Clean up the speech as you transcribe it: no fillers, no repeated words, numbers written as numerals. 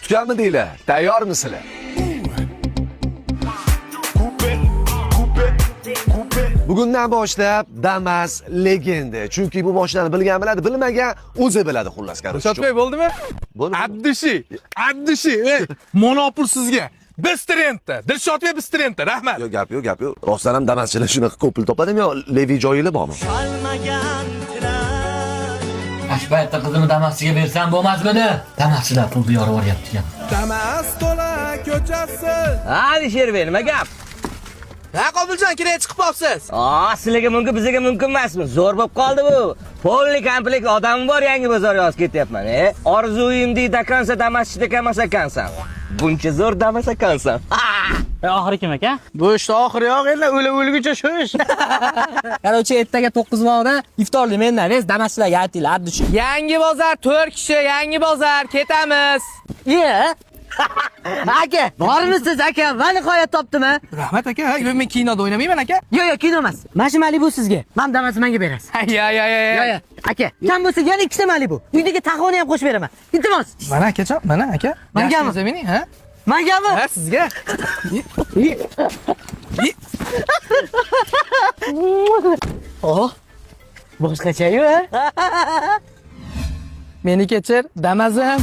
kutganmidinglar? Tayyormisizlar? Bugundan boshlab Damas legenda. Chunki bu mashinani bilgan biladi, bilmagan o'zi biladi xullas. Shotbek bo'ldimi? Bo'ldi. Abdushi, monopol sizga. Biz trendda, Dilshodbek biz trendda. Rahmat. Yo'q, gap yo'q. Rostdan ham Damaschilar shunaqa ko'p pul topadimi yo Levi joyili bormi? Ashbayatda qizimni Damaschiga bersam bo'lmasmidi? Damaschilar pulni yorib oryapti. Damas to'la ko'chasi. Alisherbek, nima gap? Ha, Qobiljon, kirib chiqib qolibsiz. Sizlarga mumkin, bizga mumkin emasmi? Zo'r bo'lib qoldi bu. Polli komplet odam bor, yangi bozor yozib ketyapman. Orzuyim deydi ekansan, Damaschida emas ekansan. Buncha zo'r Damas ekansan. Oxiri kim aka? Bu ishda oxiri yo'q, endi o'lguncha shu ish. Qarorchi ertaga 9:00da iftorlik mendan res Damaschilarga aytinglar, Abdushi. Yangi bozor 4 kishi, yangi bozor, ketamiz. Aka, bormisiz aka? Va nihoyat topdim-a. Rahmat aka, men kinoda o'ynamayman aka. Yo'q, kino emas. Mashina Malibu sizga. Men Damas menga berasiz. Ya. Aka, kam bo'lsa yana ikkita Malibu. Uydagi taxoni ham qo'shib beraman. Iltimos. Mana akajon, mana aka. Mangami? Yaxshimisiz mening, ha? Mangami? Ha, sizga. Oh. Boshqacha-yu, ha? Meni kechir, Damazim.